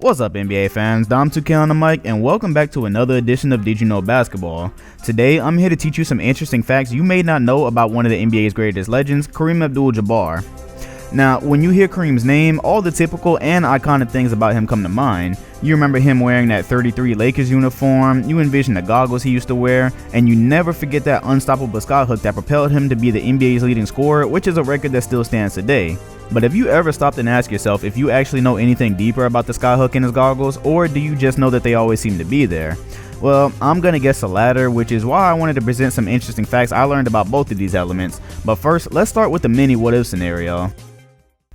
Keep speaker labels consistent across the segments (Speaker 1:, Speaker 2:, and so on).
Speaker 1: What's up, NBA fans? Dom2K on the mic, and welcome back to another edition of Did You Know Basketball. Today, I'm here to teach you some interesting facts you may not know about one of the NBA's greatest legends, Kareem Abdul-Jabbar. Now, when you hear Kareem's name, all the typical and iconic things about him come to mind. You remember him wearing that 33 Lakers uniform, you envision the goggles he used to wear, and you never forget that unstoppable skyhook that propelled him to be the NBA's leading scorer, which is a record that still stands today. But have you ever stopped and asked yourself if you actually know anything deeper about the skyhook and his goggles, or do you just know that they always seem to be there? Well, I'm gonna guess the latter, which is why I wanted to present some interesting facts I learned about both of these elements. But first, let's start with the mini what-if scenario.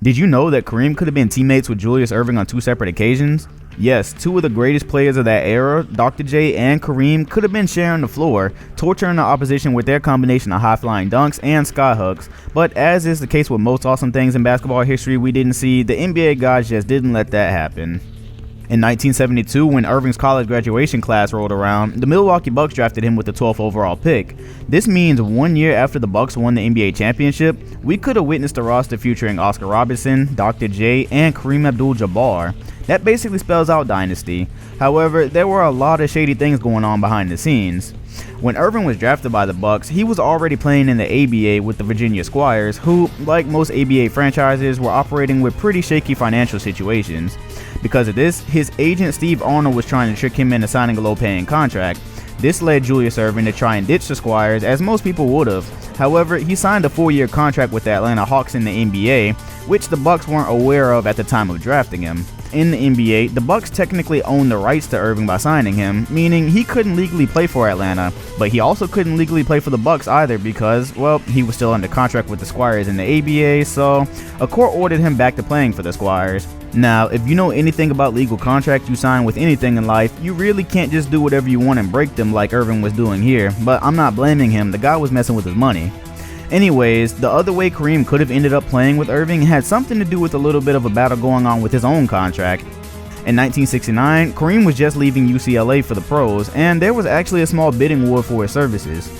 Speaker 1: Did you know that Kareem could have been teammates with Julius Erving on 2 separate occasions? Yes, 2 of the greatest players of that era, Dr. J and Kareem, could have been sharing the floor, torturing the opposition with their combination of high-flying dunks and skyhooks. But as is the case with most awesome things in basketball history we didn't see, the NBA gods just didn't let that happen. In 1972, when Erving's college graduation class rolled around, the Milwaukee Bucks drafted him with the 12th overall pick. This means 1 year after the Bucks won the NBA championship, we could have witnessed a roster featuring Oscar Robertson, Dr. J, and Kareem Abdul-Jabbar. That basically spells out dynasty. However, there were a lot of shady things going on behind the scenes. When Erving was drafted by the Bucks, he was already playing in the ABA with the Virginia Squires, who, like most ABA franchises, were operating with pretty shaky financial situations. Because of this, his agent Steve Arnold was trying to trick him into signing a low-paying contract. This led Julius Erving to try and ditch the Squires, as most people would have. However, he signed a 4-year contract with the Atlanta Hawks in the NBA, which the Bucks weren't aware of at the time of drafting him. In the NBA, the Bucks technically owned the rights to Erving by signing him, meaning he couldn't legally play for Atlanta, but he also couldn't legally play for the Bucks either because, well, he was still under contract with the Squires in the ABA, so a court ordered him back to playing for the Squires. Now, if you know anything about legal contracts you sign with anything in life, you really can't just do whatever you want and break them like Erving was doing here, but I'm not blaming him, the guy was messing with his money. Anyways, the other way Kareem could have ended up playing with Erving had something to do with a little bit of a battle going on with his own contract. In 1969, Kareem was just leaving UCLA for the pros, and there was actually a small bidding war for his services.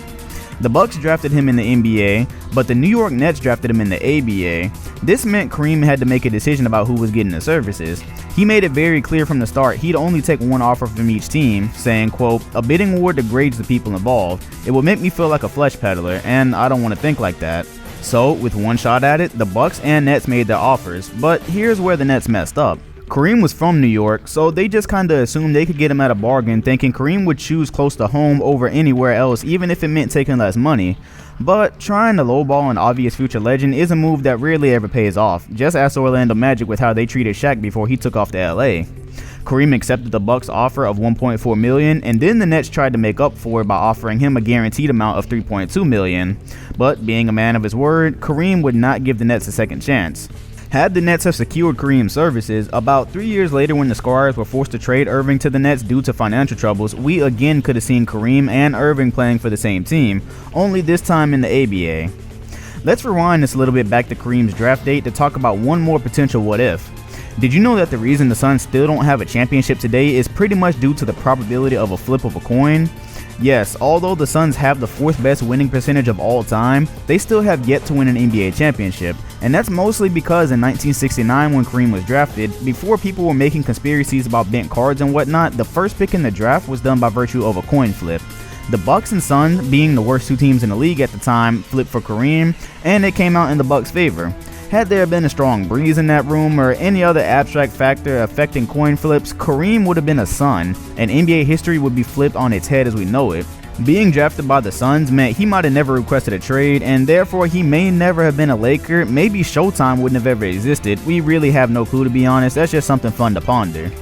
Speaker 1: The Bucks drafted him in the NBA, but the New York Nets drafted him in the ABA. This meant Kareem had to make a decision about who was getting the services. He made it very clear from the start he'd only take one offer from each team, saying, quote, "A bidding war degrades the people involved. It will make me feel like a flesh peddler, and I don't want to think like that." So, with one shot at it, the Bucks and Nets made their offers, but here's where the Nets messed up. Kareem was from New York, so they just kinda assumed they could get him at a bargain, thinking Kareem would choose close to home over anywhere else, even if it meant taking less money. But trying to lowball an obvious future legend is a move that rarely ever pays off. Just ask Orlando Magic with how they treated Shaq before he took off to LA. Kareem accepted the Bucks' offer of $1.4 million, and then the Nets tried to make up for it by offering him a guaranteed amount of $3.2 million. But being a man of his word, Kareem would not give the Nets a second chance. Had the Nets have secured Kareem's services, about 3 years later when the Squires were forced to trade Erving to the Nets due to financial troubles, we again could have seen Kareem and Erving playing for the same team, only this time in the ABA. Let's rewind this a little bit back to Kareem's draft date to talk about one more potential what if. Did you know that the reason the Suns still don't have a championship today is pretty much due to the probability of a flip of a coin? Yes, although the Suns have the 4th best winning percentage of all time, they still have yet to win an NBA championship, and that's mostly because in 1969 when Kareem was drafted, before people were making conspiracies about bent cards and whatnot, the first pick in the draft was done by virtue of a coin flip. The Bucks and Suns, being the worst 2 teams in the league at the time, flipped for Kareem, and it came out in the Bucks' favor. Had there been a strong breeze in that room or any other abstract factor affecting coin flips, Kareem would have been a Sun, and NBA history would be flipped on its head as we know it. Being drafted by the Suns meant he might have never requested a trade, and therefore he may never have been a Laker. Maybe Showtime wouldn't have ever existed. We really have no clue, to be honest. That's just something fun to ponder.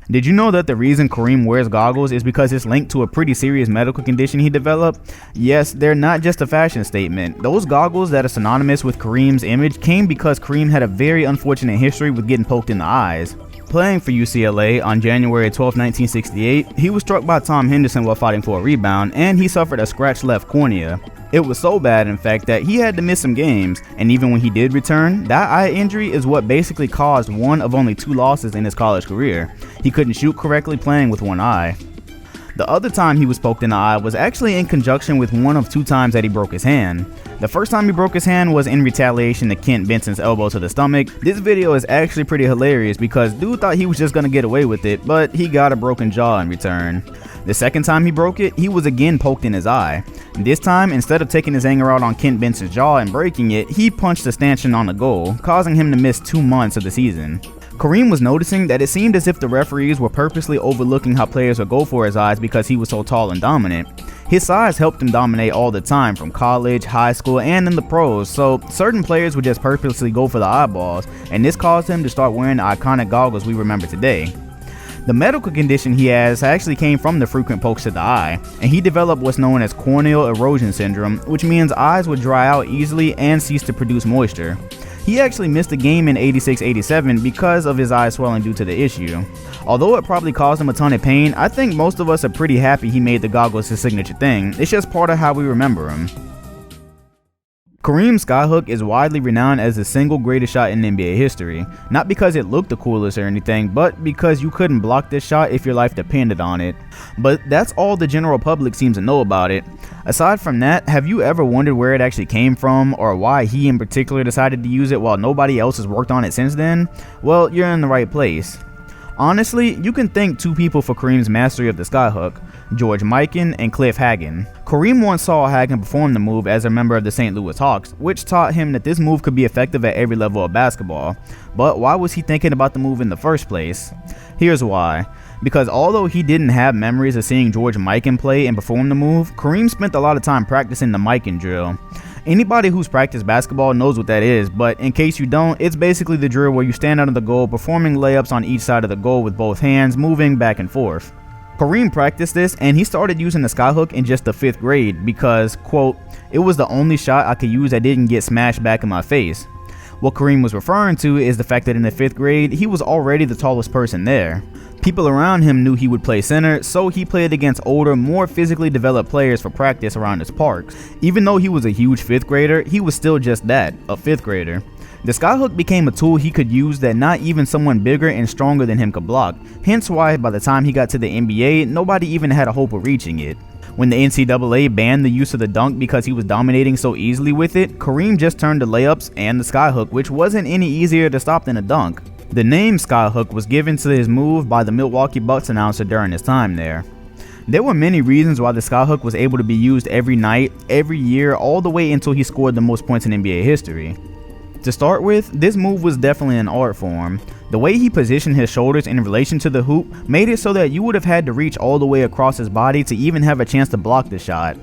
Speaker 1: Did you know that the reason Kareem wears goggles is because it's linked to a pretty serious medical condition he developed? Yes, they're not just a fashion statement. Those goggles that are synonymous with Kareem's image came because Kareem had a very unfortunate history with getting poked in the eyes. Playing for UCLA on January 12, 1968, he was struck by Tom Henderson while fighting for a rebound, and he suffered a scratched left cornea. It was so bad, in fact, that he had to miss some games, and even when he did return, that eye injury is what basically caused one of only 2 losses in his college career. He couldn't shoot correctly playing with one eye. The other time he was poked in the eye was actually in conjunction with one of 2 times that he broke his hand. The first time he broke his hand was in retaliation to Kent Benson's elbow to the stomach. This video is actually pretty hilarious because dude thought he was just gonna get away with it, but he got a broken jaw in return. The second time he broke it, he was again poked in his eye. This time, instead of taking his anger out on Kent Benson's jaw and breaking it, he punched the stanchion on the goal, causing him to miss 2 months of the season. Kareem was noticing that it seemed as if the referees were purposely overlooking how players would go for his eyes because he was so tall and dominant. His size helped him dominate all the time from college, high school, and in the pros, so certain players would just purposely go for the eyeballs, and this caused him to start wearing the iconic goggles we remember today. The medical condition he has actually came from the frequent pokes to the eye, and he developed what's known as corneal erosion syndrome, which means eyes would dry out easily and cease to produce moisture. He actually missed a game in 86-87 because of his eye swelling due to the issue. Although it probably caused him a ton of pain, I think most of us are pretty happy he made the goggles his signature thing. It's just part of how we remember him. Kareem Skyhook is widely renowned as the single greatest shot in NBA history, not because it looked the coolest or anything, but because you couldn't block this shot if your life depended on it. But that's all the general public seems to know about it. Aside from that, have you ever wondered where it actually came from, or why he in particular decided to use it while nobody else has worked on it since then? Well, you're in the right place. Honestly, you can thank 2 people for Kareem's mastery of the Skyhook, George Mikan and Cliff Hagan. Kareem once saw Hagan perform the move as a member of the St. Louis Hawks, which taught him that this move could be effective at every level of basketball. But why was he thinking about the move in the first place? Here's why. Because although he didn't have memories of seeing George Mikan play and perform the move, Kareem spent a lot of time practicing the Mikan Drill. Anybody who's practiced basketball knows what that is, but in case you don't, it's basically the drill where you stand under the goal performing layups on each side of the goal with both hands moving back and forth. Kareem practiced this and he started using the Skyhook in just the 5th grade because, quote, it was the only shot I could use that didn't get smashed back in my face. What Kareem was referring to is the fact that in the 5th grade, he was already the tallest person there. People around him knew he would play center, so he played against older, more physically developed players for practice around his parks. Even though he was a huge 5th grader, he was still just that, a 5th grader. The Skyhook became a tool he could use that not even someone bigger and stronger than him could block, hence why by the time he got to the NBA, nobody even had a hope of reaching it. When the NCAA banned the use of the dunk because he was dominating so easily with it, Kareem just turned to layups and the Skyhook, which wasn't any easier to stop than a dunk. The name Skyhook was given to his move by the Milwaukee Bucks announcer during his time there. There were many reasons why the Skyhook was able to be used every night, every year, all the way until he scored the most points in NBA history. To start with, this move was definitely an art form. The way he positioned his shoulders in relation to the hoop made it so that you would have had to reach all the way across his body to even have a chance to block the shot.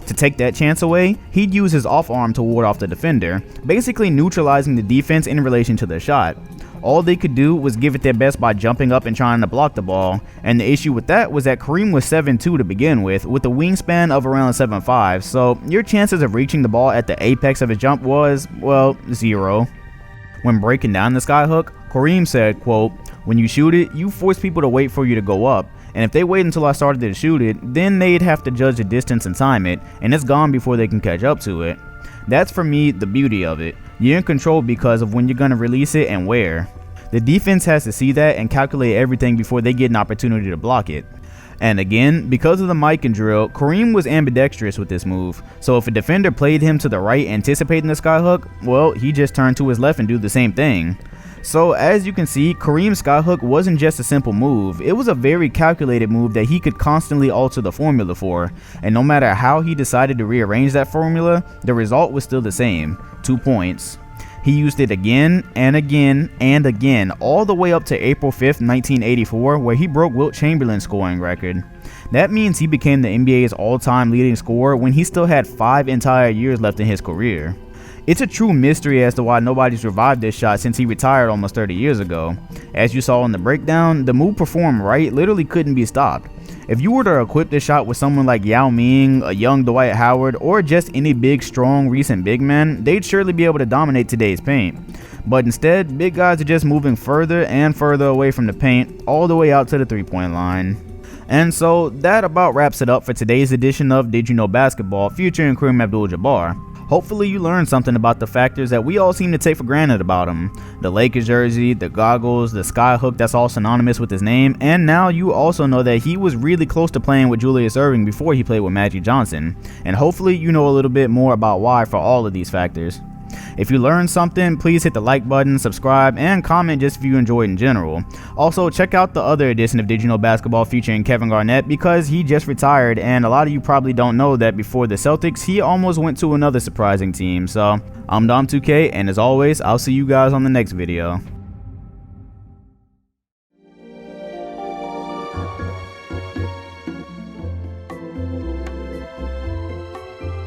Speaker 1: To take that chance away, he'd use his off arm to ward off the defender, basically neutralizing the defense in relation to the shot. All they could do was give it their best by jumping up and trying to block the ball, and the issue with that was that Kareem was 7'2" to begin with a wingspan of around 7'5", so your chances of reaching the ball at the apex of his jump was, well, 0. When breaking down the Skyhook, Kareem said, quote, "When you shoot it, you force people to wait for you to go up, and if they wait until I started to shoot it, then they'd have to judge the distance and time it, and it's gone before they can catch up to it. That's for me the beauty of it. You're in control because of when you're going to release it and where. The defense has to see that and calculate everything before they get an opportunity to block it." And again, because of the Mikan Drill, Kareem was ambidextrous with this move, so if a defender played him to the right anticipating the Skyhook, well, he just turned to his left and do the same thing. So as you can see, Kareem's Skyhook wasn't just a simple move, it was a very calculated move that he could constantly alter the formula for, and no matter how he decided to rearrange that formula, the result was still the same, 2 points. He used it again and again and again, all the way up to April 5th, 1984, where he broke Wilt Chamberlain's scoring record. That means he became the NBA's all-time leading scorer when he still had 5 entire years left in his career. It's a true mystery as to why nobody's revived this shot since he retired almost 30 years ago. As you saw in the breakdown, the move performed right literally couldn't be stopped. If you were to equip this shot with someone like Yao Ming, a young Dwight Howard, or just any big, strong, recent big man, they'd surely be able to dominate today's paint. But instead, big guys are just moving further and further away from the paint, all the way out to the three-point line. And so that about wraps it up for today's edition of Did You Know Basketball featuring Kareem Abdul-Jabbar. Hopefully you learned something about the factors that we all seem to take for granted about him. The Lakers jersey, the goggles, the Skyhook that's all synonymous with his name, and now you also know that he was really close to playing with Julius Erving before he played with Magic Johnson. And hopefully you know a little bit more about why for all of these factors. If you learned something, please hit the like button, subscribe, and comment just if you enjoyed in general. Also, check out the other edition of Did You Know Basketball featuring Kevin Garnett because he just retired, and a lot of you probably don't know that before the Celtics, he almost went to another surprising team. So, I'm Dom2K, and as always, I'll see you guys on the next video.